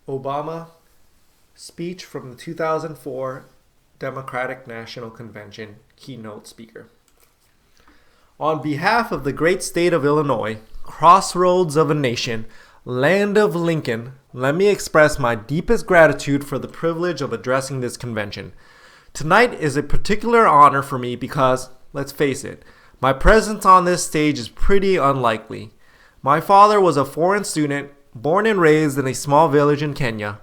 Obama speech from the 2004 Democratic National Convention keynote speaker. On behalf of the great state of Illinois, crossroads of a nation, land of Lincoln, let me express my deepest gratitude for the privilege of addressing this convention. Tonight is a particular honor for me because, let's face it, my presence on this stage is pretty unlikely. My father was a foreign student, born and raised in a small village in Kenya.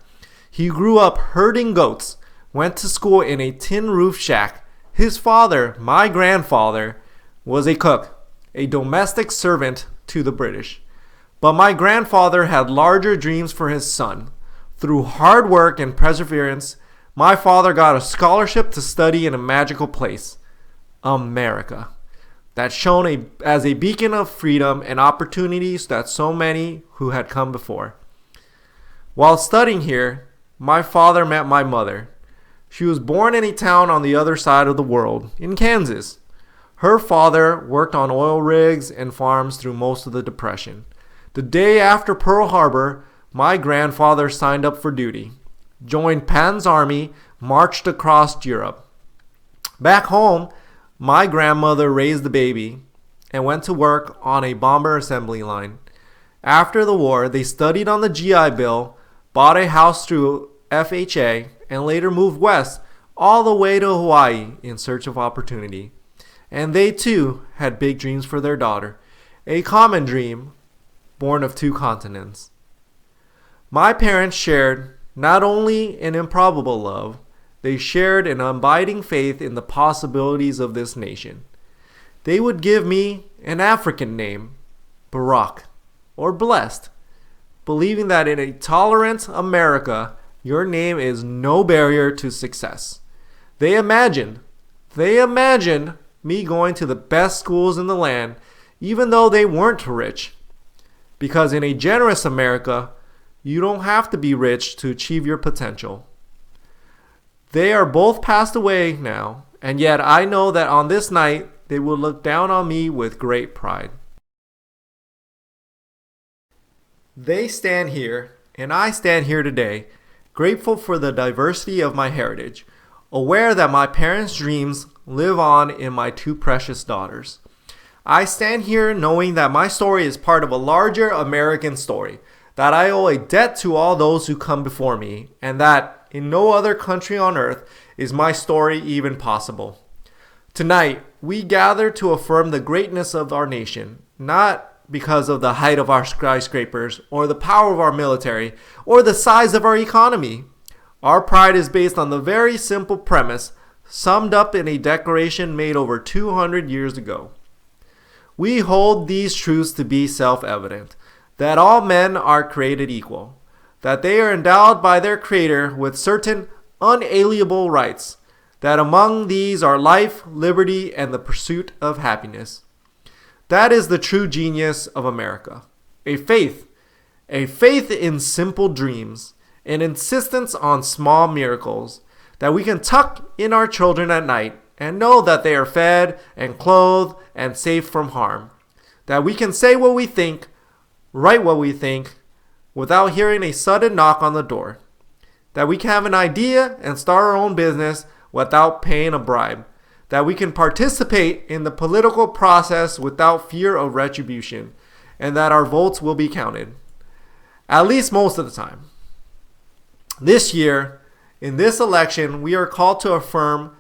He grew up herding goats, went to school in a tin roof shack. His father, my grandfather, was a cook, a domestic servant to the British. But my grandfather had larger dreams for his son. Through hard work and perseverance, my father got a scholarship to study in a magical place, America, that shone as a beacon of freedom and opportunities that so many who had come before. While studying here, my father met my mother. She was born in a town on the other side of the world, in Kansas. Her father worked on oil rigs and farms through most of the Depression. The day after Pearl Harbor, my grandfather signed up for duty, joined Patton's army, marched across Europe. Back home, my grandmother raised the baby and went to work on a bomber assembly line. After the war, they studied on the GI Bill, bought a house through FHA, and later moved west all the way to Hawaii in search of opportunity. And they too had big dreams for their daughter, a common dream born of two continents. My parents shared not only an improbable love, they shared an abiding faith in the possibilities of this nation. They would give me an African name, Barack, or blessed, believing that in a tolerant America, your name is no barrier to success. They imagined me going to the best schools in the land, even though they weren't rich. Because in a generous America, you don't have to be rich to achieve your potential. They are both passed away now, and yet I know that on this night, they will look down on me with great pride. They stand here, and I stand here today, grateful for the diversity of my heritage, aware that my parents' dreams live on in my two precious daughters. I stand here knowing that my story is part of a larger American story, that I owe a debt to all those who come before me, and that in no other country on earth is my story even possible. Tonight, we gather to affirm the greatness of our nation, not because of the height of our skyscrapers, or the power of our military, or the size of our economy. Our pride is based on the very simple premise summed up in a declaration made over 200 years ago. We hold these truths to be self-evident, that all men are created equal, that they are endowed by their Creator with certain unalienable rights, that among these are life, liberty, and the pursuit of happiness. That is the true genius of America. A faith in simple dreams, an insistence on small miracles, that we can tuck in our children at night and know that they are fed and clothed and safe from harm, that we can say what we think, write what we think, without hearing a sudden knock on the door, that we can have an idea and start our own business without paying a bribe, that we can participate in the political process without fear of retribution, and that our votes will be counted, at least most of the time. This year, in this election, we are called to affirm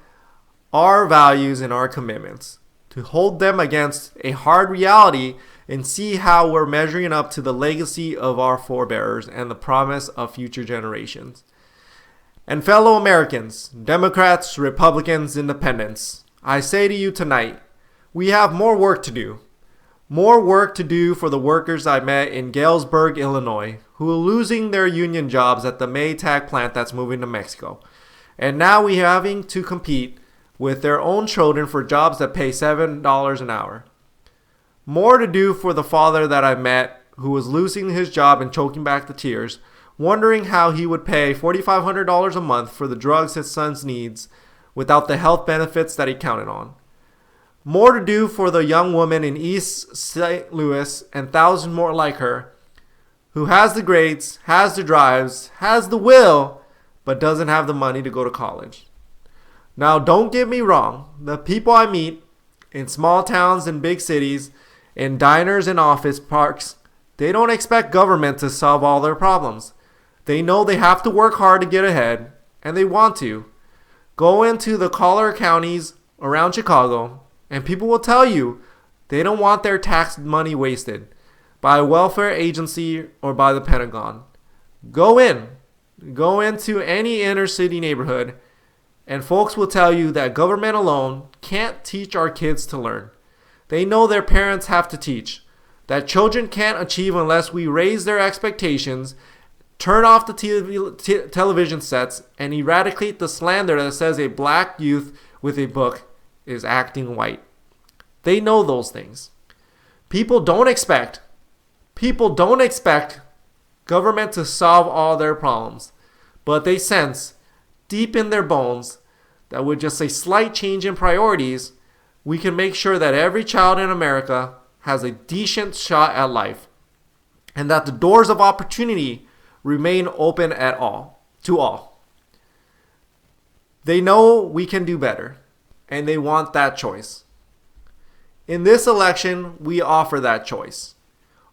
our values and our commitments, to hold them against a hard reality and see how we're measuring up to the legacy of our forebears and the promise of future generations. And fellow Americans, Democrats, Republicans, Independents, I say to you tonight, we have more work to do. More work to do for the workers I met in Galesburg, Illinois, who are losing their union jobs at the Maytag plant that's moving to Mexico. And now we having to compete with their own children for jobs that pay $7 an hour. More to do for the father that I met who was losing his job and choking back the tears, wondering how he would pay $4,500 a month for the drugs his son needs without the health benefits that he counted on. More to do for the young woman in East St. Louis and thousands more like her who has the grades, has the drives, has the will, but doesn't have the money to go to college. Now, don't get me wrong. The people I meet in small towns and big cities, in diners and office parks, they don't expect government to solve all their problems. They know they have to work hard to get ahead, and they want to. Go into the collar counties around Chicago, and people will tell you they don't want their tax money wasted by a welfare agency or by the Pentagon. Go into any inner city neighborhood, and folks will tell you that government alone can't teach our kids to learn. They know their parents have to teach, that children can't achieve unless we raise their expectations, turn off the television sets, and eradicate the slander that says a black youth with a book is acting white. They know those things. People don't expect government to solve all their problems, but they sense deep in their bones that with just a slight change in priorities, we can make sure that every child in America has a decent shot at life, and that the doors of opportunity remain open to all. They know we can do better, and they want that choice. In this election, we offer that choice.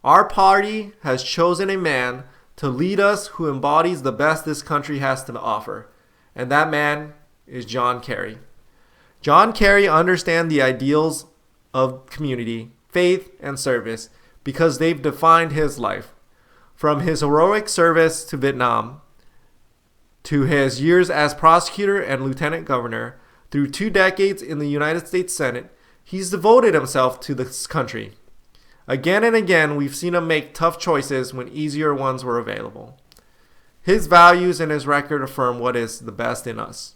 Our party has chosen a man to lead us who embodies the best this country has to offer, and that man is John Kerry. John Kerry understands the ideals of community, faith, and service because they've defined his life. From his heroic service to Vietnam, to his years as prosecutor and lieutenant governor, through 2 decades in the United States Senate, he's devoted himself to this country. Again and again, we've seen him make tough choices when easier ones were available. His values and his record affirm what is the best in us.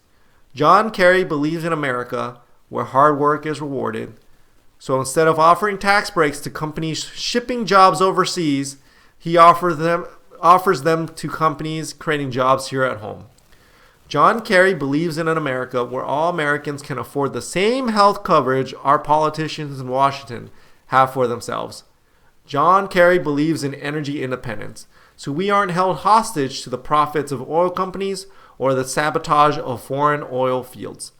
John Kerry believes in America, where hard work is rewarded. So instead of offering tax breaks to companies shipping jobs overseas, he offers them to companies creating jobs here at home. John Kerry believes in an America where all Americans can afford the same health coverage our politicians in Washington have for themselves. John Kerry believes in energy independence, so we aren't held hostage to the profits of oil companies or the sabotage of foreign oil fields.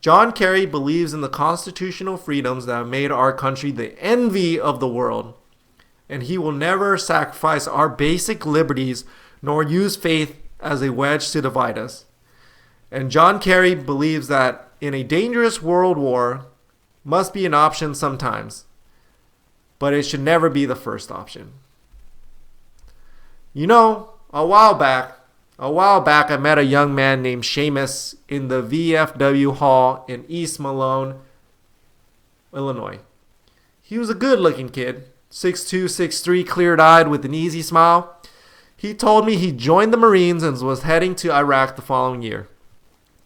John Kerry believes in the constitutional freedoms that have made our country the envy of the world, and he will never sacrifice our basic liberties nor use faith as a wedge to divide us. And John Kerry believes that in a dangerous world war must be an option sometimes, but it should never be the first option. You know, a while back I met a young man named Seamus in the VFW Hall in East Malone, Illinois. He was a good-looking kid, 6'2", 6'3", clear-eyed with an easy smile. He told me he joined the Marines and was heading to Iraq the following year.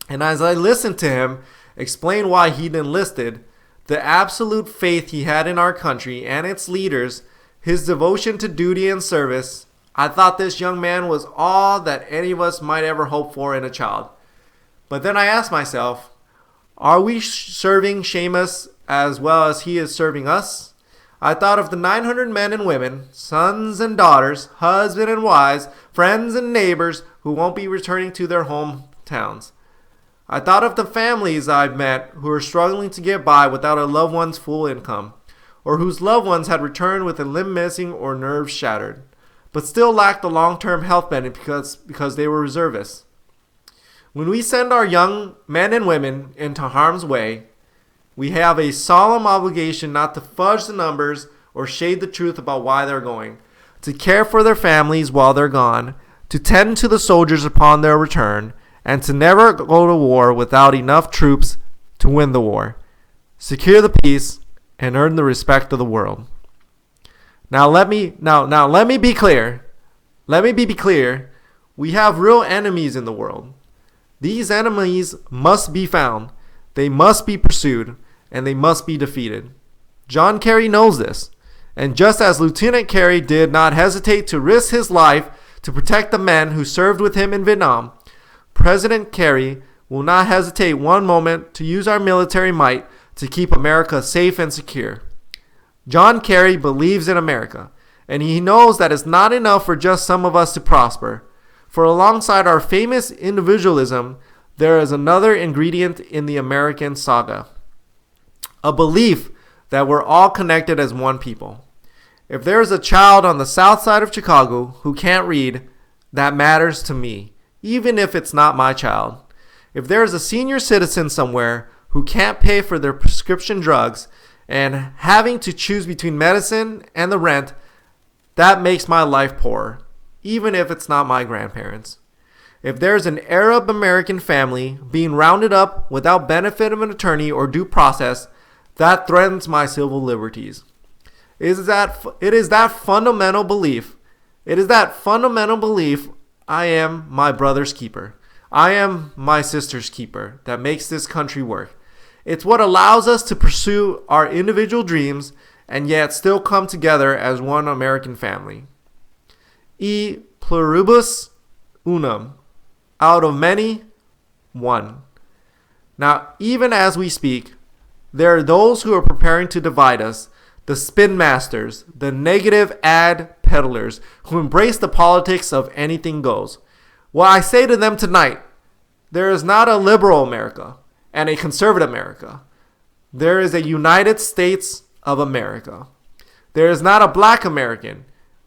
And as I listened to him explain why he'd enlisted, the absolute faith he had in our country and its leaders, his devotion to duty and service, I thought this young man was all that any of us might ever hope for in a child. But then I asked myself, are we serving Seamus as well as he is serving us? I thought of the 900 men and women, sons and daughters, husbands and wives, friends and neighbors who won't be returning to their hometowns. I thought of the families I've met who are struggling to get by without a loved one's full income, or whose loved ones had returned with a limb missing or nerves shattered, but still lacked the long-term health benefit because they were reservists. When we send our young men and women into harm's way, we have a solemn obligation not to fudge the numbers or shade the truth about why they're going, to care for their families while they're gone, to tend to the soldiers upon their return, and to never go to war without enough troops to win the war, secure the peace, and earn the respect of the world. Now let me be clear. Let me be clear. We have real enemies in the world. These enemies must be found. They must be pursued, and they must be defeated. John Kerry knows this, and just as Lieutenant Kerry did not hesitate to risk his life to protect the men who served with him in Vietnam, President Kerry will not hesitate one moment to use our military might to keep America safe and secure. John Kerry believes in America, And he knows that it's not enough for just some of us to prosper. For alongside our famous individualism, there is another ingredient in the American saga. A belief that we're all connected as one people. If there's a child on the south side of Chicago who can't read, that matters to me, even if it's not my child. If there's a senior citizen somewhere who can't pay for their prescription drugs and having to choose between medicine and the rent, that makes my life poorer, even if it's not my grandparents. If there's an Arab American family being rounded up without benefit of an attorney or due process, that threatens my civil liberties. It is that fundamental belief I am my brother's keeper. I am my sister's keeper that makes this country work. It's what allows us to pursue our individual dreams and yet still come together as one American family. E pluribus unum. Out of many, one. Now, even as we speak, there are those who are preparing to divide us, the spin masters, the negative ad peddlers who embrace the politics of anything goes. Well, I say to them tonight, there is not a liberal America and a conservative America. There is a United States of America. There is not a black American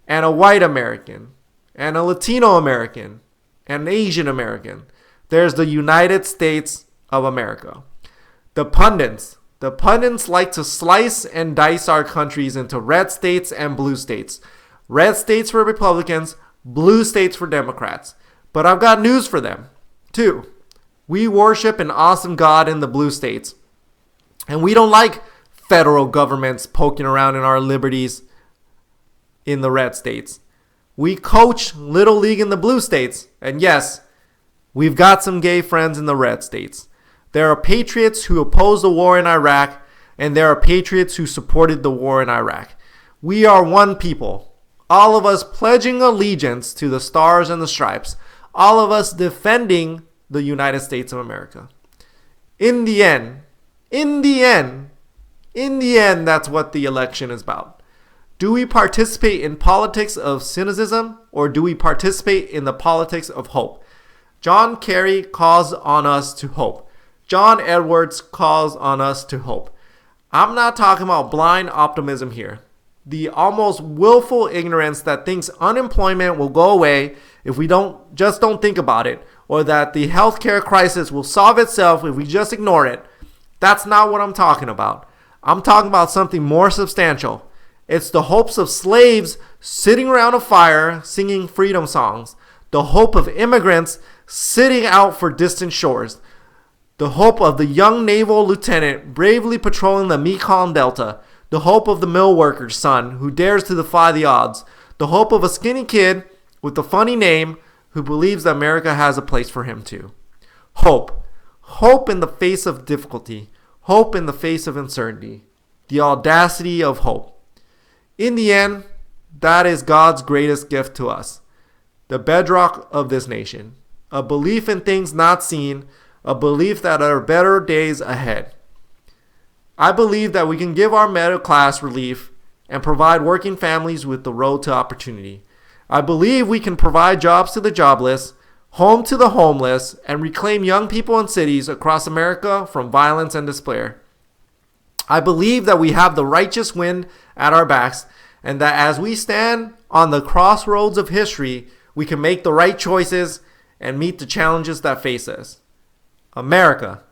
and a white American and a Latino American and an Asian American. There's the United States of America. The pundits like to slice and dice our countries into red states and blue states. Red states for Republicans, blue states for Democrats. But I've got news for them, too. We worship an awesome God in the blue states. And we don't like federal governments poking around in our liberties in the red states. We coach Little League in the blue states. And yes, we've got some gay friends in the red states. There are patriots who opposed the war in Iraq, and there are patriots who supported the war in Iraq. We are one people, all of us pledging allegiance to the stars and the stripes, all of us defending the United States of America. In the end, that's what the election is about. Do we participate in politics of cynicism, or do we participate in the politics of hope? John Kerry calls on us to hope. John Edwards calls on us to hope. I'm not talking about blind optimism here. The almost willful ignorance that thinks unemployment will go away if we don't think about it, or that the healthcare crisis will solve itself if we just ignore it. That's not what I'm talking about. I'm talking about something more substantial. It's the hopes of slaves sitting around a fire singing freedom songs. The hope of immigrants sitting out for distant shores. The hope of the young naval lieutenant bravely patrolling the Mekong Delta. The hope of the mill worker's son who dares to defy the odds. The hope of a skinny kid with a funny name who believes that America has a place for him too. Hope. Hope in the face of difficulty. Hope in the face of uncertainty. The audacity of hope. In the end, that is God's greatest gift to us. The bedrock of this nation. A belief in things not seen. A belief that there are better days ahead. I believe that we can give our middle class relief and provide working families with the road to opportunity. I believe we can provide jobs to the jobless, home to the homeless, and reclaim young people in cities across America from violence and despair. I believe that we have the righteous wind at our backs, and that as we stand on the crossroads of history, we can make the right choices and meet the challenges that face us. America,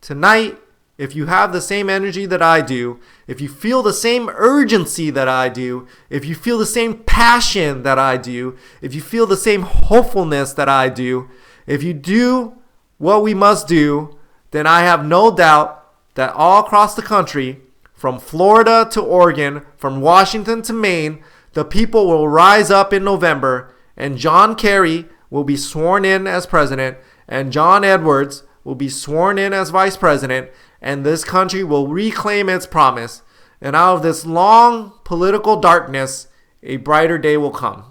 tonight, if you have the same energy that I do, if you feel the same urgency that I do, if you feel the same passion that I do, if you feel the same hopefulness that I do, if you do what we must do, then I have no doubt that all across the country, from Florida to Oregon, from Washington to Maine, the people will rise up in November, and John Kerry will be sworn in as president, and John Edwards will be sworn in as vice president, and this country will reclaim its promise. And out of this long political darkness, a brighter day will come.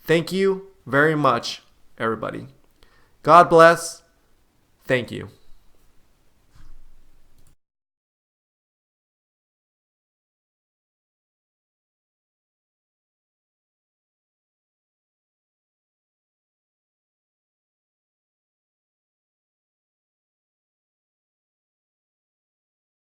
Thank you very much, everybody. God bless. Thank you.